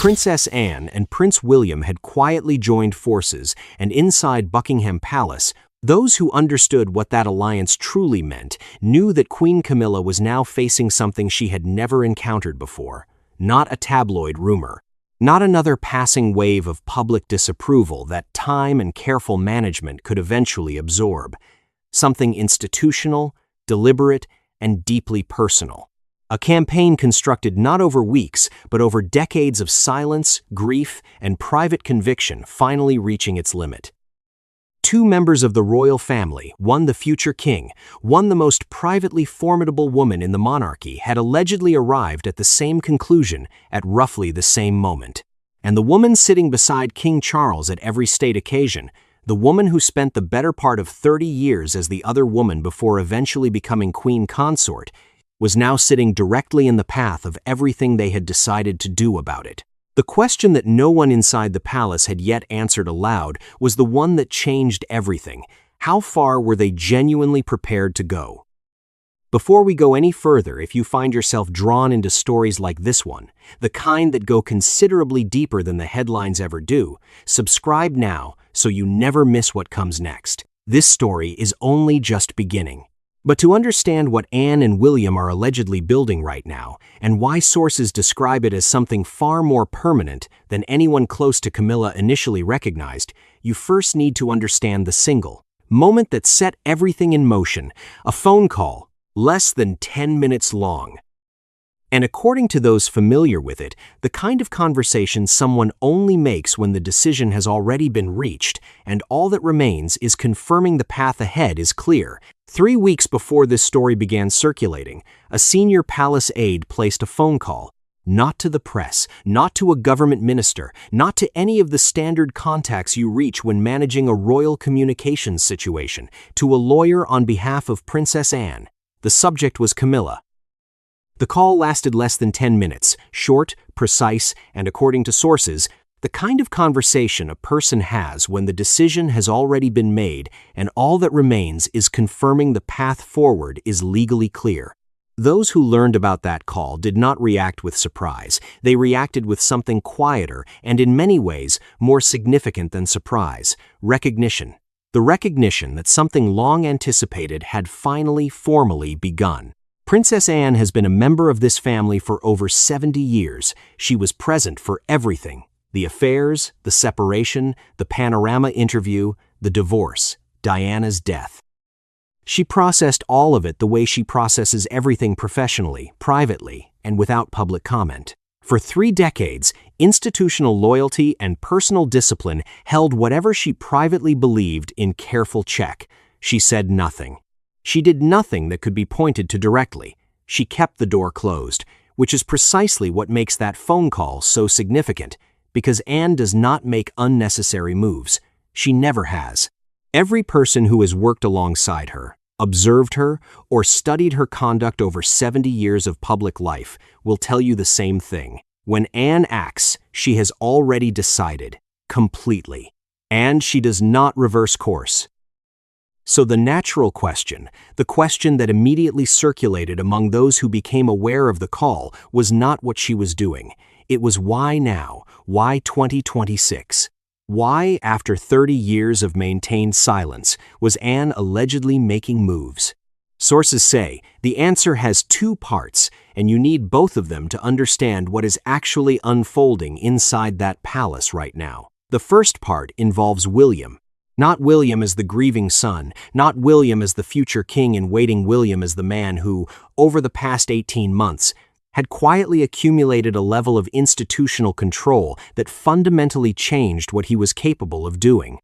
Princess Anne and Prince William had quietly joined forces, and inside Buckingham Palace, those who understood what that alliance truly meant knew that Queen Camilla was now facing something she had never encountered before. Not a tabloid rumor, not another passing wave of public disapproval that time and careful management could eventually absorb. Something institutional, deliberate, and deeply personal. A campaign constructed not over weeks, but over decades of silence, grief, and private conviction finally reaching its limit. Two members of the royal family, one the future king, one the most privately formidable woman in the monarchy, had allegedly arrived at the same conclusion at roughly the same moment. And the woman sitting beside King Charles at every state occasion, the woman who spent the better part of 30 years as the other woman before eventually becoming queen consort, was now sitting directly in the path of everything they had decided to do about it. The question that no one inside the palace had yet answered aloud was the one that changed everything. How far were they genuinely prepared to go? Before we go any further, if you find yourself drawn into stories like this one, the kind that go considerably deeper than the headlines ever do, subscribe now so you never miss what comes next. This story is only just beginning. But to understand what Anne and William are allegedly building right now, and why sources describe it as something far more permanent than anyone close to Camilla initially recognized, you first need to understand the single moment that set everything in motion, a phone call, less than 10 minutes long. And according to those familiar with it, the kind of conversation someone only makes when the decision has already been reached, and all that remains is confirming the path ahead is clear. 3 weeks before this story began circulating, a senior palace aide placed a phone call, not to the press, not to a government minister, not to any of the standard contacts you reach when managing a royal communications situation, to a lawyer on behalf of Princess Anne. The subject was Camilla. The call lasted less than 10 minutes, short, precise, and according to sources, the kind of conversation a person has when the decision has already been made and all that remains is confirming the path forward is legally clear. Those who learned about that call did not react with surprise. They reacted with something quieter and in many ways more significant than surprise: recognition. The recognition that something long anticipated had finally formally begun. Princess Anne has been a member of this family for over 70 years. She was present for everything: the affairs, the separation, the panorama interview, the divorce, Diana's death. She processed all of it the way she processes everything professionally, privately, and without public comment. For 3 decades, institutional loyalty and personal discipline held whatever she privately believed in careful check. She said nothing. She did nothing that could be pointed to directly. She kept the door closed, which is precisely what makes that phone call so significant, because Anne does not make unnecessary moves. She never has. Every person who has worked alongside her, observed her, or studied her conduct over 70 years of public life will tell you the same thing. When Anne acts, she has already decided, completely. And she does not reverse course. So the natural question, the question that immediately circulated among those who became aware of the call, was not what she was doing. It was why now? Why 2026? Why, after 30 years of maintained silence, was Anne allegedly making moves? Sources say the answer has 2 parts, and you need both of them to understand what is actually unfolding inside that palace right now. The first part involves William. Not William as the grieving son, not William as the future king-in-waiting, William as the man who, over the past 18 months, had quietly accumulated a level of institutional control that fundamentally changed what he was capable of doing.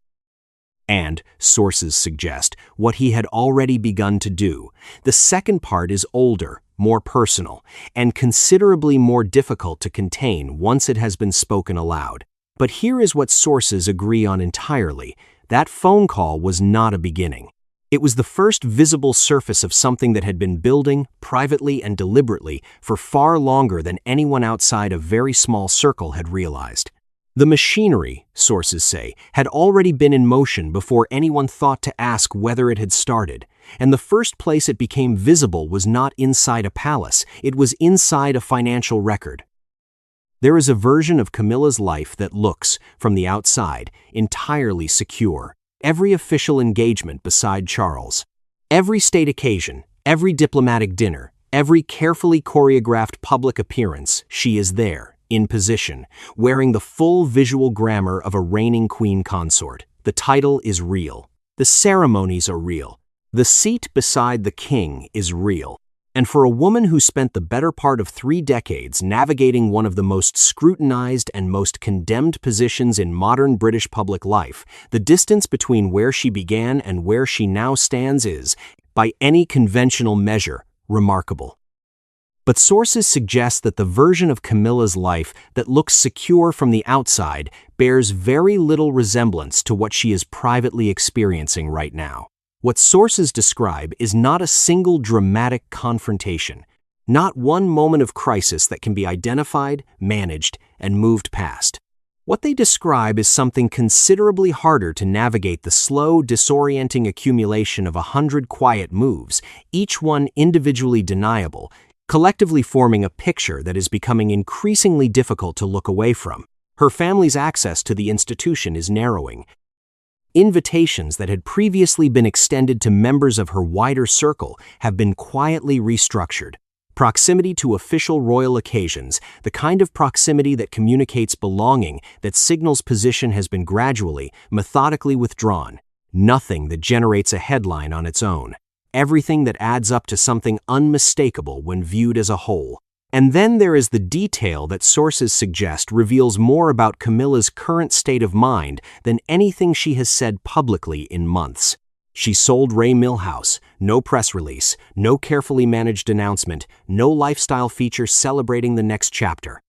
And, sources suggest, what he had already begun to do. The second part is older, more personal, and considerably more difficult to contain once it has been spoken aloud. But here is what sources agree on entirely. That phone call was not a beginning. It was the first visible surface of something that had been building, privately and deliberately, for far longer than anyone outside a very small circle had realized. The machinery, sources say, had already been in motion before anyone thought to ask whether it had started, and the first place it became visible was not inside a palace, it was inside a financial record. There is a version of Camilla's life that looks, from the outside, entirely secure. Every official engagement beside Charles, every state occasion, every diplomatic dinner, every carefully choreographed public appearance, she is there, in position, wearing the full visual glamour of a reigning queen consort. The title is real. The ceremonies are real. The seat beside the king is real. And for a woman who spent the better part of 3 decades navigating one of the most scrutinized and most condemned positions in modern British public life, the distance between where she began and where she now stands is, by any conventional measure, remarkable. But sources suggest that the version of Camilla's life that looks secure from the outside bears very little resemblance to what she is privately experiencing right now. What sources describe is not a single dramatic confrontation, not one moment of crisis that can be identified, managed, and moved past. What they describe is something considerably harder to navigate: the slow, disorienting accumulation of 100 quiet moves, each one individually deniable, collectively forming a picture that is becoming increasingly difficult to look away from. Her family's access to the institution is narrowing. Invitations that had previously been extended to members of her wider circle have been quietly restructured. Proximity to official royal occasions, the kind of proximity that communicates belonging, that signals position, has been gradually, methodically withdrawn. Nothing that generates a headline on its own. Everything that adds up to something unmistakable when viewed as a whole. And then there is the detail that sources suggest reveals more about Camilla's current state of mind than anything she has said publicly in months. She sold Ray Millhouse, no press release, no carefully managed announcement, no lifestyle feature celebrating the next chapter.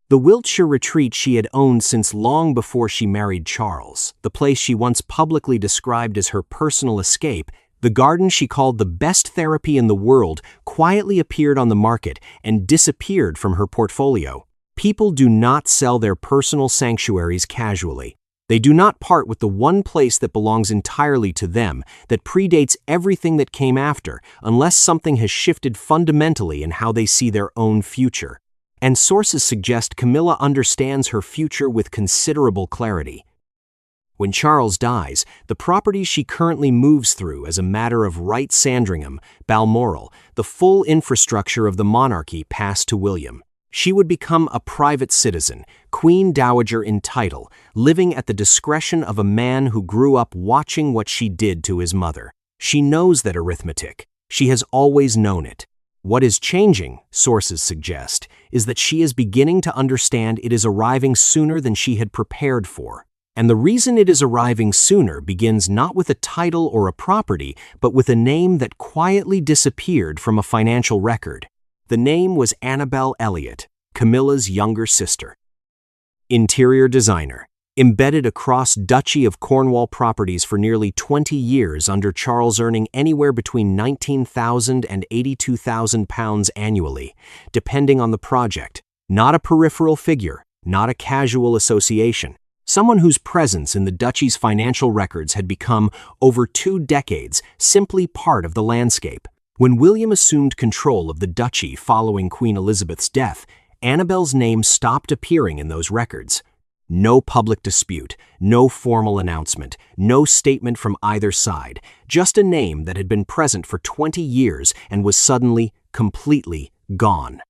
The Wiltshire retreat she had owned since long before she married Charles, the place she once publicly described as her personal escape, the garden she called the best therapy in the world, quietly appeared on the market and disappeared from her portfolio. People do not sell their personal sanctuaries casually. They do not part with the one place that belongs entirely to them, that predates everything that came after, unless something has shifted fundamentally in how they see their own future. And sources suggest Camilla understands her future with considerable clarity. When Charles dies, the properties she currently moves through as a matter of right, Sandringham, Balmoral, the full infrastructure of the monarchy, pass to William. She would become a private citizen, Queen Dowager in title, living at the discretion of a man who grew up watching what she did to his mother. She knows that arithmetic. She has always known it. What is changing, sources suggest, is that she is beginning to understand it is arriving sooner than she had prepared for. And the reason it is arriving sooner begins not with a title or a property, but with a name that quietly disappeared from a financial record. The name was Annabel Elliot, Camilla's younger sister. Interior designer, embedded across Duchy of Cornwall properties for nearly 20 years under Charles, earning anywhere between £19,000 and £82,000 annually, depending on the project. Not a peripheral figure, not a casual association. Someone whose presence in the Duchy's financial records had become, over 2 decades, simply part of the landscape. When William assumed control of the Duchy following Queen Elizabeth's death, Annabel's name stopped appearing in those records. No public dispute, no formal announcement, no statement from either side, just a name that had been present for 20 years and was suddenly, completely gone.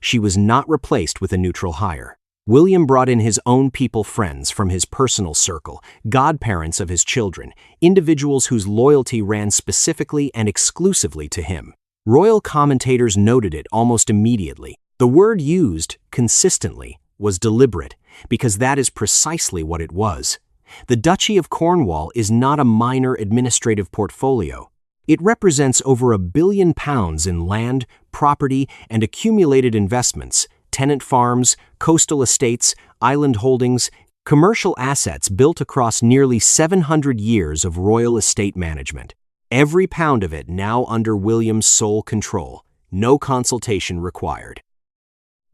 She was not replaced with a neutral hire. William brought in his own people, friends from his personal circle, godparents of his children, individuals whose loyalty ran specifically and exclusively to him. Royal commentators noted it almost immediately. The word used, consistently, was deliberate, because that is precisely what it was. The Duchy of Cornwall is not a minor administrative portfolio. It represents over £1 billion in land, property, and accumulated investments, tenant farms, coastal estates, island holdings, commercial assets built across nearly 700 years of royal estate management. Every pound of it now under William's sole control, no consultation required.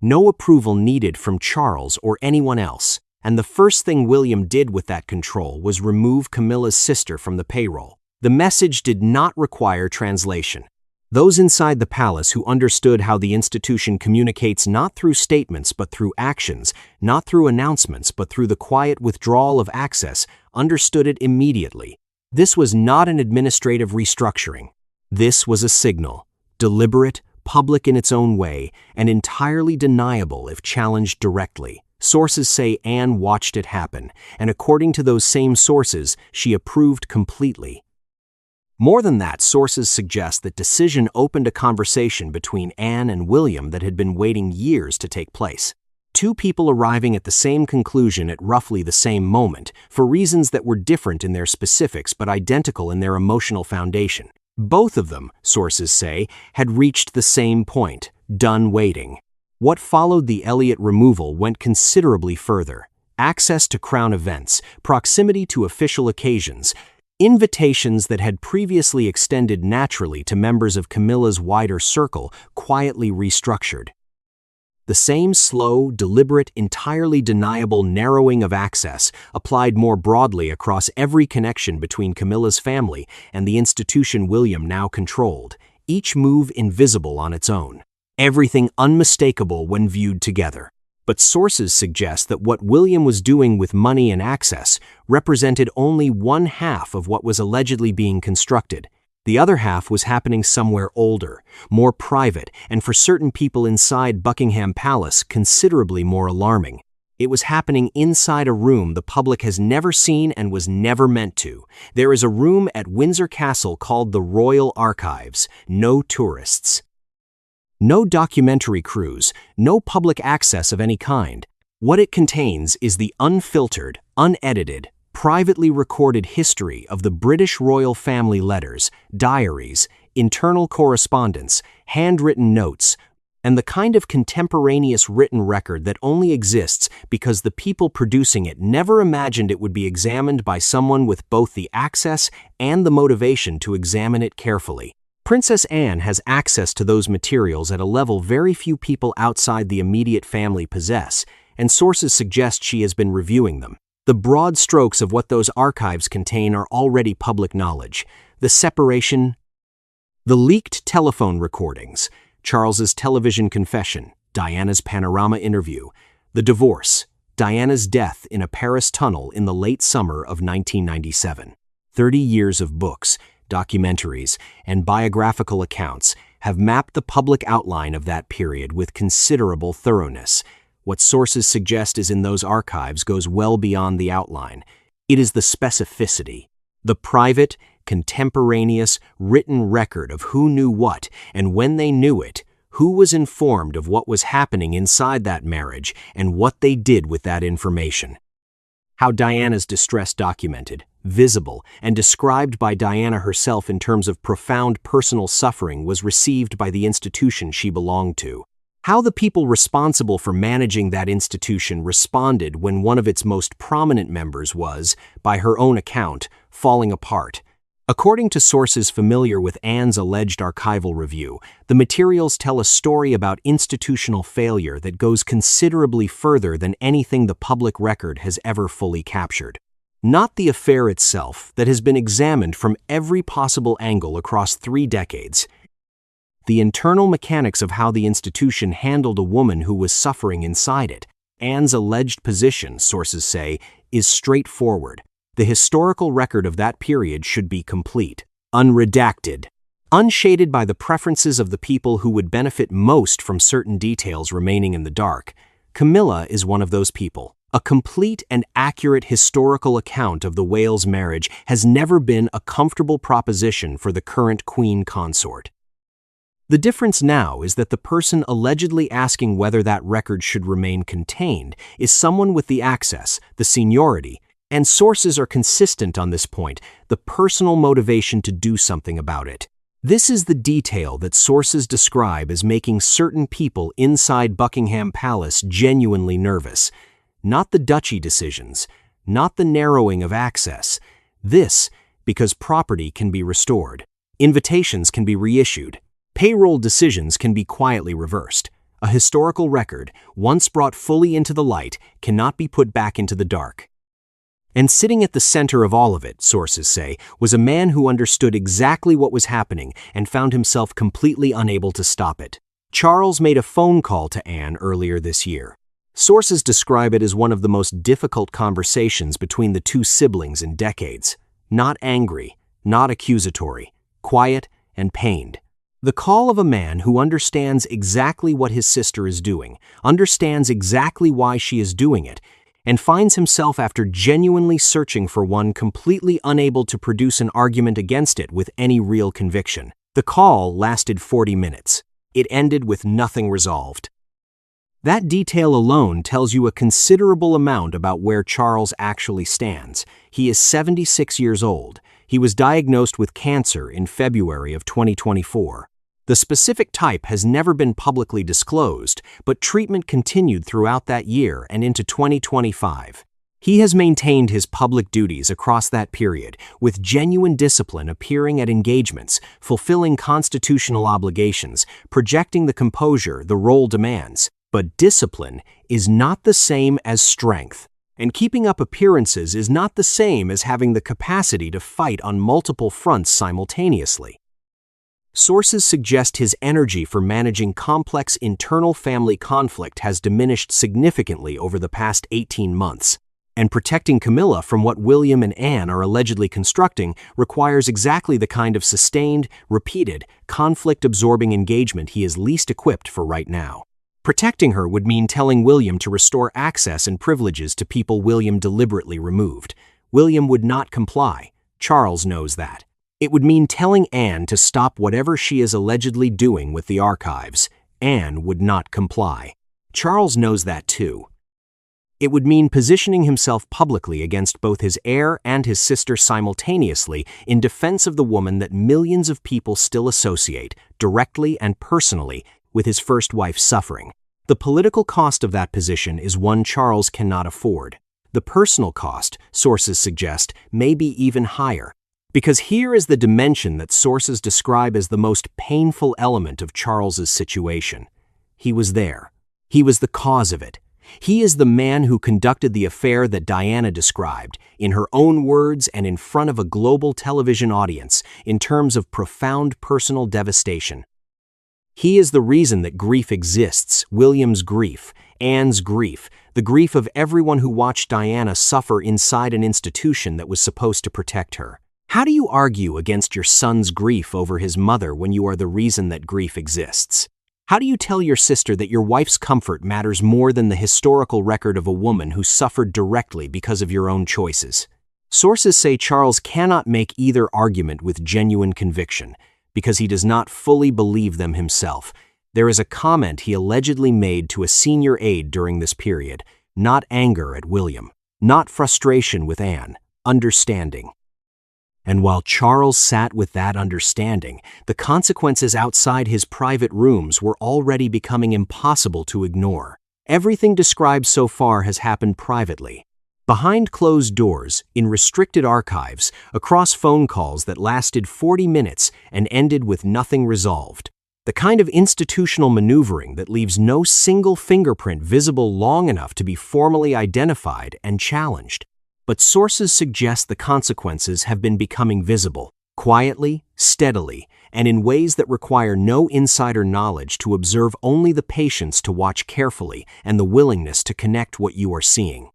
No approval needed from Charles or anyone else, and the first thing William did with that control was remove Camilla's sister from the payroll. The message did not require translation. Those inside the palace who understood how the institution communicates not through statements but through actions, not through announcements but through the quiet withdrawal of access, understood it immediately. This was not an administrative restructuring. This was a signal, deliberate, public in its own way, and entirely deniable if challenged directly. Sources say Anne watched it happen, and according to those same sources, she approved completely. More than that, sources suggest that decision opened a conversation between Anne and William that had been waiting years to take place. Two people arriving at the same conclusion at roughly the same moment, for reasons that were different in their specifics but identical in their emotional foundation. Both of them, sources say, had reached the same point, done waiting. What followed the Elliot removal went considerably further. Access to Crown events, proximity to official occasions, invitations that had previously extended naturally to members of Camilla's wider circle quietly restructured. The same slow, deliberate, entirely deniable narrowing of access applied more broadly across every connection between Camilla's family and the institution William now controlled, each move invisible on its own, everything unmistakable when viewed together. But sources suggest that what William was doing with money and access represented only one half of what was allegedly being constructed. The other half was happening somewhere older, more private, and for certain people inside Buckingham Palace, considerably more alarming. It was happening inside a room the public has never seen and was never meant to. There is a room at Windsor Castle called the Royal Archives. No tourists. No documentary crews, no public access of any kind. What it contains is the unfiltered, unedited, privately recorded history of the British royal family letters, diaries, internal correspondence, handwritten notes, and the kind of contemporaneous written record that only exists because the people producing it never imagined it would be examined by someone with both the access and the motivation to examine it carefully. Princess Anne has access to those materials at a level very few people outside the immediate family possess, and sources suggest she has been reviewing them. The broad strokes of what those archives contain are already public knowledge. The separation, the leaked telephone recordings, Charles's television confession, Diana's panorama interview, the divorce, Diana's death in a Paris tunnel in the late summer of 1997. 30 years of books, documentaries, and biographical accounts have mapped the public outline of that period with considerable thoroughness. What sources suggest is in those archives goes well beyond the outline. It is the specificity, the private, contemporaneous, written record of who knew what and when they knew it, who was informed of what was happening inside that marriage, and what they did with that information. How Diana's distress documented, visible, and described by Diana herself in terms of profound personal suffering was received by the institution she belonged to. How the people responsible for managing that institution responded when one of its most prominent members was, by her own account, falling apart. According to sources familiar with Anne's alleged archival review, the materials tell a story about institutional failure that goes considerably further than anything the public record has ever fully captured. Not the affair itself that has been examined from every possible angle across 3 decades. The internal mechanics of how the institution handled a woman who was suffering inside it. Anne's alleged position, sources say, is straightforward. The historical record of that period should be complete, unredacted, unshaded by the preferences of the people who would benefit most from certain details remaining in the dark. Camilla is one of those people. A complete and accurate historical account of the Wales marriage has never been a comfortable proposition for the current queen consort. The difference now is that the person allegedly asking whether that record should remain contained is someone with the access, the seniority, and sources are consistent on this point, the personal motivation to do something about it. This is the detail that sources describe as making certain people inside Buckingham Palace genuinely nervous. Not the Duchy decisions, not the narrowing of access. This, because property can be restored, invitations can be reissued, payroll decisions can be quietly reversed. A historical record, once brought fully into the light, cannot be put back into the dark. And sitting at the center of all of it, sources say, was a man who understood exactly what was happening and found himself completely unable to stop it. Charles made a phone call to Anne earlier this year. Sources describe it as one of the most difficult conversations between the two siblings in decades. Not angry, not accusatory, quiet and pained. The call of a man who understands exactly what his sister is doing, understands exactly why she is doing it, and finds himself after genuinely searching for one completely unable to produce an argument against it with any real conviction. The call lasted 40 minutes. It ended with nothing resolved. That detail alone tells you a considerable amount about where Charles actually stands. He is 76 years old. He was diagnosed with cancer in February of 2024. The specific type has never been publicly disclosed, but treatment continued throughout that year and into 2025. He has maintained his public duties across that period, with genuine discipline appearing at engagements, fulfilling constitutional obligations, projecting the composure the role demands. But discipline is not the same as strength, and keeping up appearances is not the same as having the capacity to fight on multiple fronts simultaneously. Sources suggest his energy for managing complex internal family conflict has diminished significantly over the past 18 months, and protecting Camilla from what William and Anne are allegedly constructing requires exactly the kind of sustained, repeated, conflict-absorbing engagement he is least equipped for right now. Protecting her would mean telling William to restore access and privileges to people William deliberately removed. William would not comply. Charles knows that. It would mean telling Anne to stop whatever she is allegedly doing with the archives. Anne would not comply. Charles knows that too. It would mean positioning himself publicly against both his heir and his sister simultaneously in defense of the woman that millions of people still associate, directly and personally, with his first wife's suffering. The political cost of that position is one Charles cannot afford. The personal cost, sources suggest, may be even higher. Because here is the dimension that sources describe as the most painful element of Charles's situation. He was there. He was the cause of it. He is the man who conducted the affair that Diana described, in her own words and in front of a global television audience, in terms of profound personal devastation. He is the reason that grief exists, William's grief, Anne's grief, the grief of everyone who watched Diana suffer inside an institution that was supposed to protect her. How do you argue against your son's grief over his mother when you are the reason that grief exists? How do you tell your sister that your wife's comfort matters more than the historical record of a woman who suffered directly because of your own choices? Sources say Charles cannot make either argument with genuine conviction, because he does not fully believe them himself. There is a comment he allegedly made to a senior aide during this period, not anger at William, not frustration with Anne, understanding. And while Charles sat with that understanding, the consequences outside his private rooms were already becoming impossible to ignore. Everything described so far has happened privately. Behind closed doors, in restricted archives, across phone calls that lasted 40 minutes and ended with nothing resolved. The kind of institutional maneuvering that leaves no single fingerprint visible long enough to be formally identified and challenged. But sources suggest the consequences have been becoming visible, quietly, steadily, and in ways that require no insider knowledge to observe, only the patience to watch carefully and the willingness to connect what you are seeing.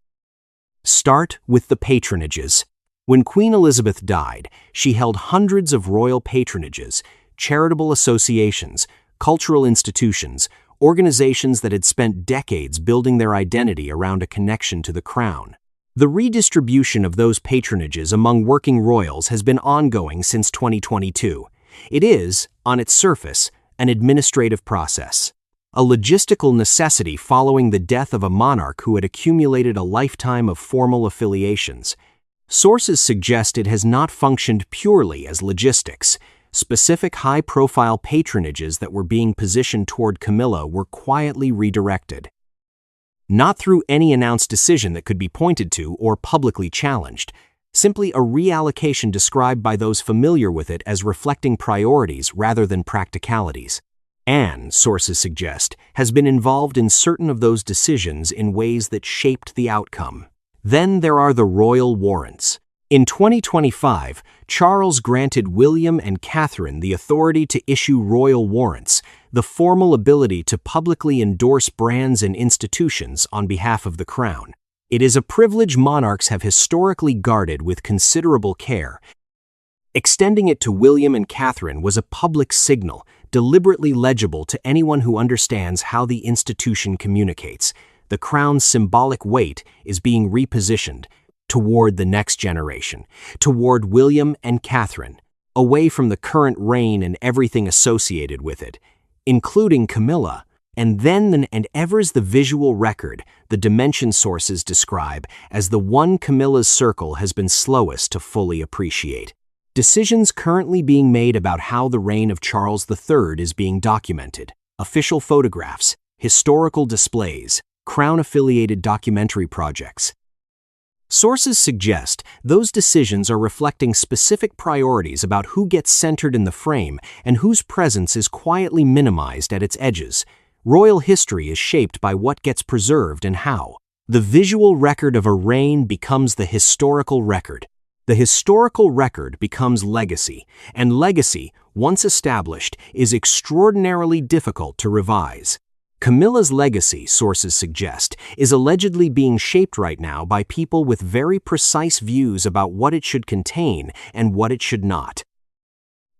Start with the patronages. When Queen Elizabeth died, she held hundreds of royal patronages, charitable associations, cultural institutions, organizations that had spent decades building their identity around a connection to the crown. The redistribution of those patronages among working royals has been ongoing since 2022. It is, on its surface, an administrative process, a logistical necessity following the death of a monarch who had accumulated a lifetime of formal affiliations. Sources suggest it has not functioned purely as logistics. Specific high-profile patronages that were being positioned toward Camilla were quietly redirected. Not through any announced decision that could be pointed to or publicly challenged, simply a reallocation described by those familiar with it as reflecting priorities rather than practicalities. Anne, sources suggest, has been involved in certain of those decisions in ways that shaped the outcome. Then there are the royal warrants. In 2025, Charles granted William and Catherine the authority to issue royal warrants, the formal ability to publicly endorse brands and institutions on behalf of the crown. It is a privilege monarchs have historically guarded with considerable care. Extending it to William and Catherine was a public signal, deliberately legible to anyone who understands how the institution communicates. The crown's symbolic weight is being repositioned toward the next generation, toward William and Catherine, away from the current reign and everything associated with it, including Camilla. And ever's the visual record the dimension sources describe as the one Camilla's circle has been slowest to fully appreciate. Decisions currently being made about how the reign of Charles III is being documented. Official photographs, historical displays, crown-affiliated documentary projects. Sources suggest those decisions are reflecting specific priorities about who gets centered in the frame and whose presence is quietly minimized at its edges. Royal history is shaped by what gets preserved and how. The visual record of a reign becomes the historical record. The historical record becomes legacy, and legacy, once established, is extraordinarily difficult to revise. Camilla's legacy, sources suggest, is allegedly being shaped right now by people with very precise views about what it should contain and what it should not.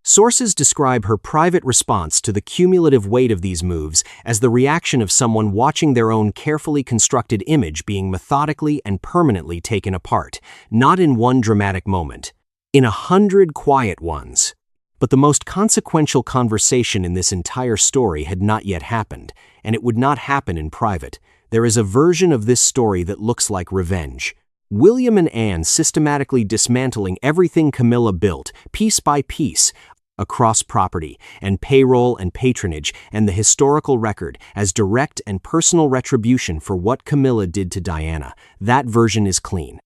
Sources describe her private response to the cumulative weight of these moves as the reaction of someone watching their own carefully constructed image being methodically and permanently taken apart, not in one dramatic moment, in 100 quiet ones. But the most consequential conversation in this entire story had not yet happened, and it would not happen in private. There is a version of this story that looks like revenge. William and Anne systematically dismantling everything Camilla built, piece by piece, across property and payroll and patronage and the historical record as direct and personal retribution for what Camilla did to Diana. That version is clean.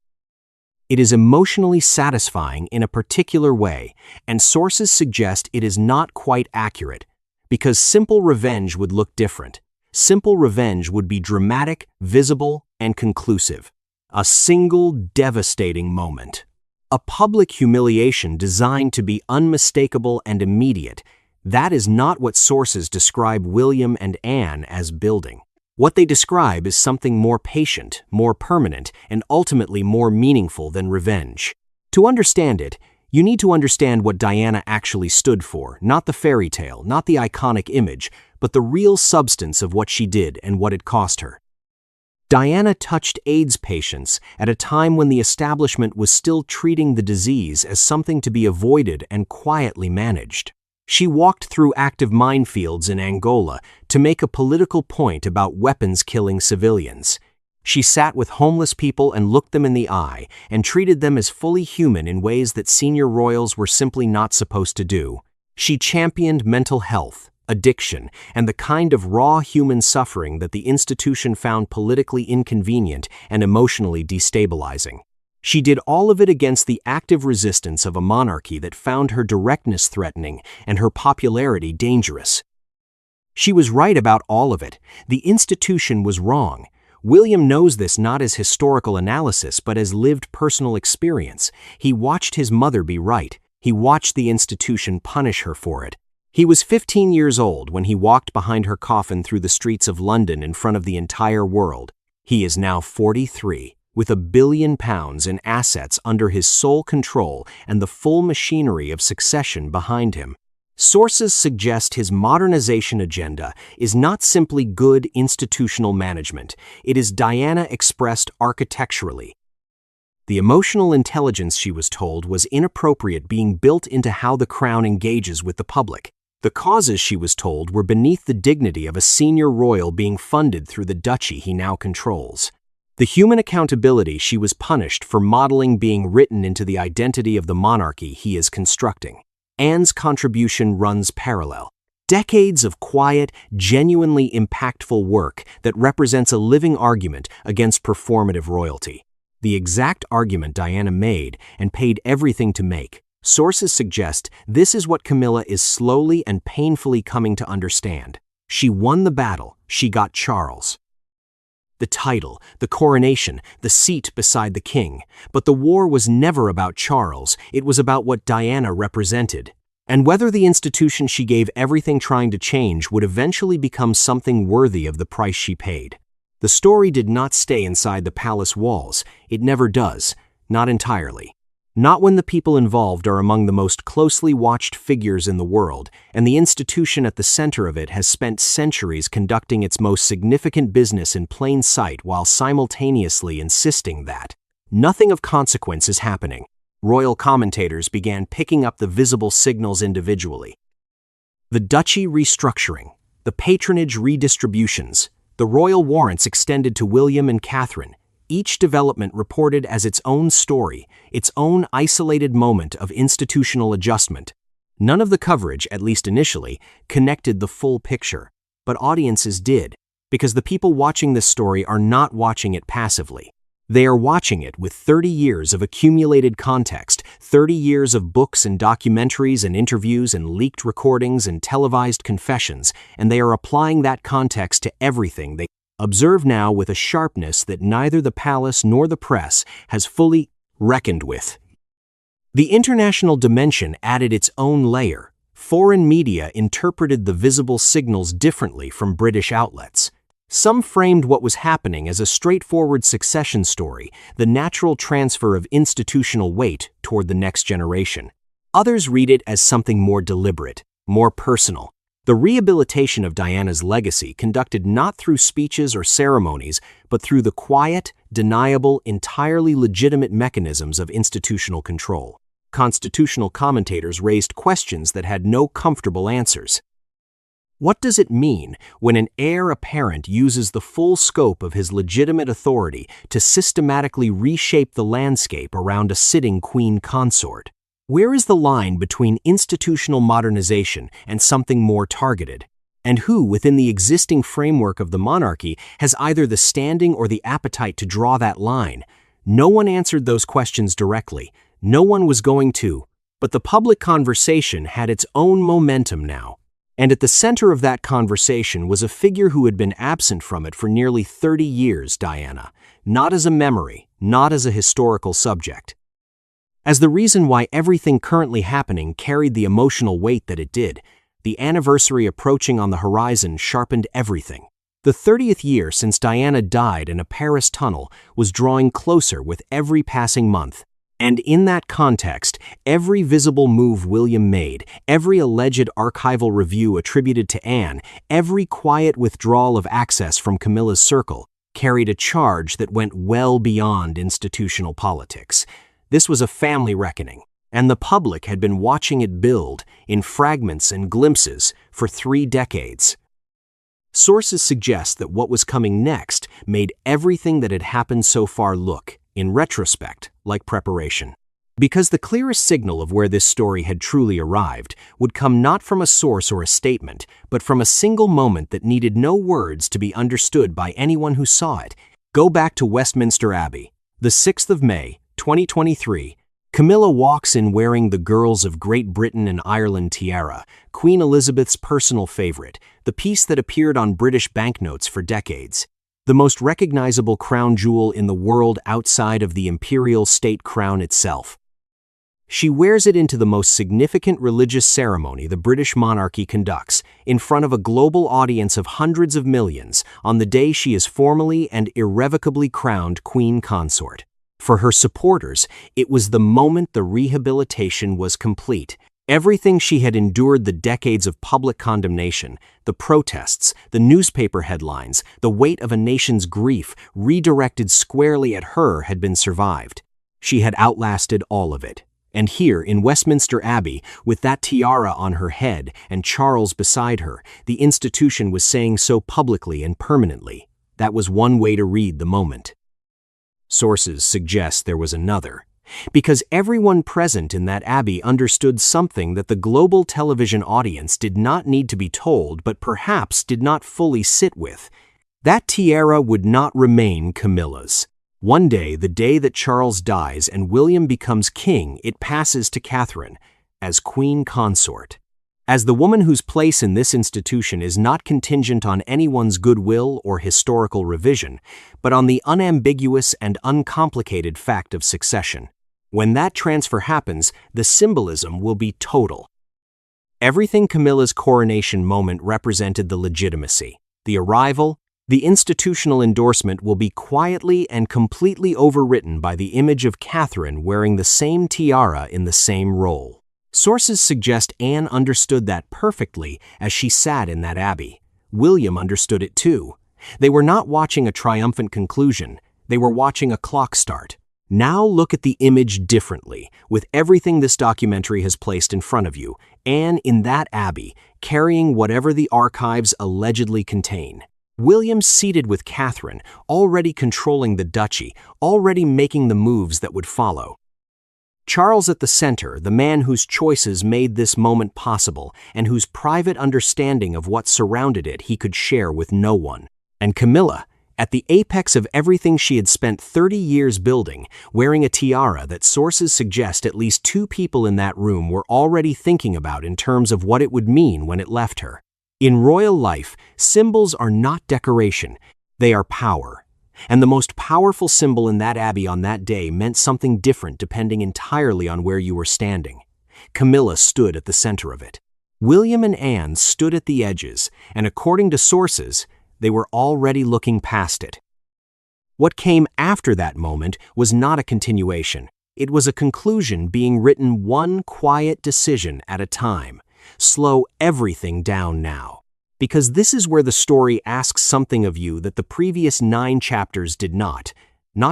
It is emotionally satisfying in a particular way, and sources suggest it is not quite accurate, because simple revenge would look different. Simple revenge would be dramatic, visible, and conclusive. A single devastating moment. A public humiliation designed to be unmistakable and immediate. That is not what sources describe William and Anne as building. What they describe is something more patient, more permanent, and ultimately more meaningful than revenge. To understand it, you need to understand what Diana actually stood for, not the fairy tale, not the iconic image, but the real substance of what she did and what it cost her. Diana touched AIDS patients at a time when the establishment was still treating the disease as something to be avoided and quietly managed. She walked through active minefields in Angola to make a political point about weapons killing civilians. She sat with homeless people and looked them in the eye and treated them as fully human in ways that senior royals were simply not supposed to do. She championed mental health, addiction, and the kind of raw human suffering that the institution found politically inconvenient and emotionally destabilizing. She did all of it against the active resistance of a monarchy that found her directness threatening and her popularity dangerous. She was right about all of it. The institution was wrong. William knows this not as historical analysis but as lived personal experience. He watched his mother be right. He watched the institution punish her for it. He was 15 years old when he walked behind her coffin through the streets of London in front of the entire world. He is now 43, with £1 billion in assets under his sole control and the full machinery of succession behind him. Sources suggest his modernization agenda is not simply good institutional management, it is Diana expressed architecturally. The emotional intelligence, she was told, was inappropriate being built into how the crown engages with the public. The causes, she was told, were beneath the dignity of a senior royal being funded through the Duchy he now controls. The human accountability, she was punished for modeling being written into the identity of the monarchy he is constructing. Anne's contribution runs parallel. Decades of quiet, genuinely impactful work that represents a living argument against performative royalty. The exact argument Diana made and paid everything to make. Sources suggest this is what Camilla is slowly and painfully coming to understand. She won the battle. She got Charles. the title, the coronation, the seat beside the king. But the war was never about Charles, it was about what Diana represented. And whether the institution she gave everything trying to change would eventually become something worthy of the price she paid. The story did not stay inside the palace walls. It never does. Not entirely. Not when the people involved are among the most closely watched figures in the world, and the institution at the center of it has spent centuries conducting its most significant business in plain sight while simultaneously insisting that nothing of consequence is happening. Royal commentators began picking up the visible signals individually. The Duchy restructuring, the patronage redistributions, the royal warrants extended to William and Catherine, each development reported as its own story, its own isolated moment of institutional adjustment. None of the coverage, at least initially, connected the full picture, but audiences did, because the people watching this story are not watching it passively. They are watching it with 30 years of accumulated context, 30 years of books and documentaries and interviews and leaked recordings and televised confessions, and they are applying that context to everything they observe now with a sharpness that neither the palace nor the press has fully reckoned with. The international dimension added its own layer. Foreign media interpreted the visible signals differently from British outlets. Some framed what was happening as a straightforward succession story, the natural transfer of institutional weight toward the next generation. Others read it as something more deliberate, more personal. The rehabilitation of Diana's legacy conducted not through speeches or ceremonies, but through the quiet, deniable, entirely legitimate mechanisms of institutional control. Constitutional commentators raised questions that had no comfortable answers. What does it mean when an heir apparent uses the full scope of his legitimate authority to systematically reshape the landscape around a sitting queen consort? Where is the line between institutional modernization and something more targeted? And who, within the existing framework of the monarchy, has either the standing or the appetite to draw that line? No one answered those questions directly. No one was going to. But the public conversation had its own momentum now. And at the center of that conversation was a figure who had been absent from it for nearly 30 years, Diana. Not as a memory, not as a historical subject. As the reason why everything currently happening carried the emotional weight that it did, the anniversary approaching on the horizon sharpened everything. The 30th year since Diana died in a Paris tunnel was drawing closer with every passing month. And in that context, every visible move William made, every alleged archival review attributed to Anne, every quiet withdrawal of access from Camilla's circle, carried a charge that went well beyond institutional politics. This was a family reckoning, and the public had been watching it build, in fragments and glimpses, for 3 decades. Sources suggest that what was coming next made everything that had happened so far look, in retrospect, like preparation. Because the clearest signal of where this story had truly arrived would come not from a source or a statement, but from a single moment that needed no words to be understood by anyone who saw it. Go back to Westminster Abbey, the 6th of May, 2023, Camilla walks in wearing the Girls of Great Britain and Ireland tiara, Queen Elizabeth's personal favorite, the piece that appeared on British banknotes for decades. The most recognizable crown jewel in the world outside of the imperial state crown itself. She wears it into the most significant religious ceremony the British monarchy conducts, in front of a global audience of hundreds of millions, on the day she is formally and irrevocably crowned Queen Consort. For her supporters, it was the moment the rehabilitation was complete. Everything she had endured, the decades of public condemnation, the protests, the newspaper headlines, the weight of a nation's grief redirected squarely at her had been survived. She had outlasted all of it. And here, in Westminster Abbey, with that tiara on her head and Charles beside her, the institution was saying so publicly and permanently. That was one way to read the moment. Sources suggest there was another. Because everyone present in that abbey understood something that the global television audience did not need to be told, but perhaps did not fully sit with. That tiara would not remain Camilla's. One day, the day that Charles dies and William becomes king, it passes to Catherine as Queen Consort. As the woman whose place in this institution is not contingent on anyone's goodwill or historical revision, but on the unambiguous and uncomplicated fact of succession. When that transfer happens, the symbolism will be total. Everything Camilla's coronation moment represented the legitimacy. The arrival, the institutional endorsement will be quietly and completely overwritten by the image of Catherine wearing the same tiara in the same role. Sources suggest Anne understood that perfectly as she sat in that abbey. William understood it too. They were not watching a triumphant conclusion, they were watching a clock start. Now look at the image differently, with everything this documentary has placed in front of you. Anne in that abbey, carrying whatever the archives allegedly contain. William seated with Catherine, already controlling the duchy, already making the moves that would follow. Charles at the center, the man whose choices made this moment possible, and whose private understanding of what surrounded it he could share with no one. And Camilla, at the apex of everything she had spent 30 years building, wearing a tiara that sources suggest at least 2 people in that room were already thinking about in terms of what it would mean when it left her. In royal life, symbols are not decoration, they are power. And the most powerful symbol in that abbey on that day meant something different depending entirely on where you were standing. Camilla stood at the center of it. William and Anne stood at the edges, and according to sources, they were already looking past it. What came after that moment was not a continuation. It was a conclusion being written one quiet decision at a time. Slow everything down now. Because this is where the story asks something of you that the previous 9 chapters did not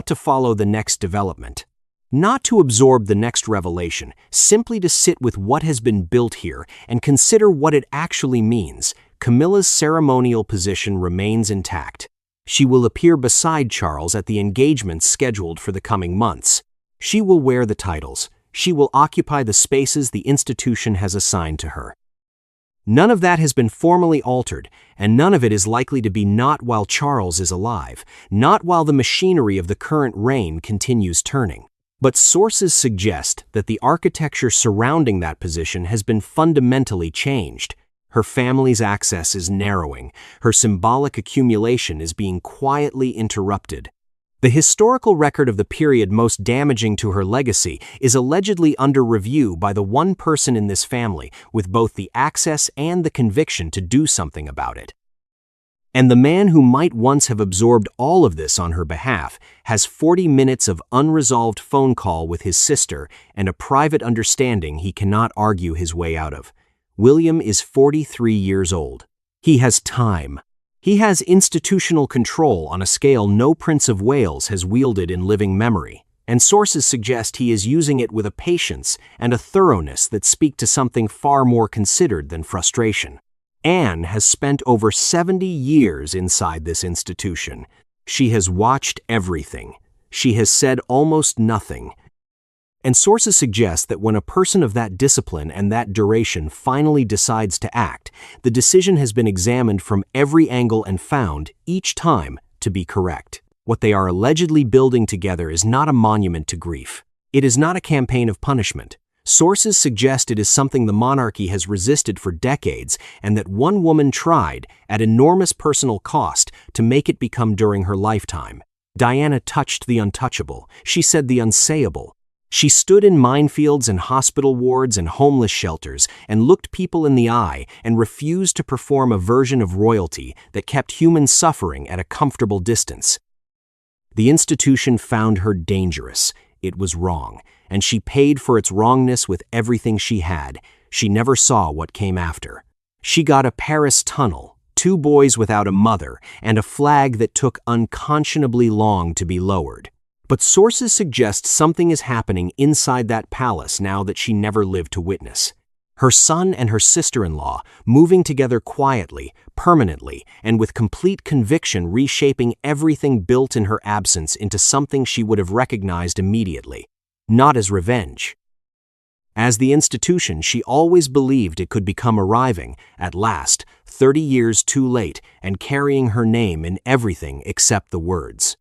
to follow the next development, not to absorb the next revelation, simply to sit with what has been built here and consider what it actually means. Camilla's ceremonial position remains intact. She will appear beside Charles at the engagements scheduled for the coming months. She will wear the titles. She will occupy the spaces the institution has assigned to her. None of that has been formally altered, and none of it is likely to be not while Charles is alive, not while the machinery of the current reign continues turning. But sources suggest that the architecture surrounding that position has been fundamentally changed. Her family's access is narrowing, her symbolic accumulation is being quietly interrupted. The historical record of the period most damaging to her legacy is allegedly under review by the one person in this family with both the access and the conviction to do something about it. And the man who might once have absorbed all of this on her behalf has 40 minutes of unresolved phone call with his sister and a private understanding he cannot argue his way out of. William is 43 years old. He has time. He has institutional control on a scale no Prince of Wales has wielded in living memory, and sources suggest he is using it with a patience and a thoroughness that speak to something far more considered than frustration. Anne has spent over 70 years inside this institution. She has watched everything. She has said almost nothing. And sources suggest that when a person of that discipline and that duration finally decides to act, the decision has been examined from every angle and found, each time, to be correct. What they are allegedly building together is not a monument to grief. It is not a campaign of punishment. Sources suggest it is something the monarchy has resisted for decades and that one woman tried, at enormous personal cost, to make it become during her lifetime. Diana touched the untouchable. She said the unsayable. She stood in minefields and hospital wards and homeless shelters and looked people in the eye and refused to perform a version of royalty that kept human suffering at a comfortable distance. The institution found her dangerous. It was wrong, and she paid for its wrongness with everything she had. She never saw what came after. She got a Paris tunnel, 2 boys without a mother, and a flag that took unconscionably long to be lowered. But sources suggest something is happening inside that palace now that she never lived to witness. Her son and her sister-in-law, moving together quietly, permanently, and with complete conviction reshaping everything built in her absence into something she would have recognized immediately, not as revenge. As the institution she always believed it could become arriving, at last, 30 years too late, and carrying her name in everything except the words.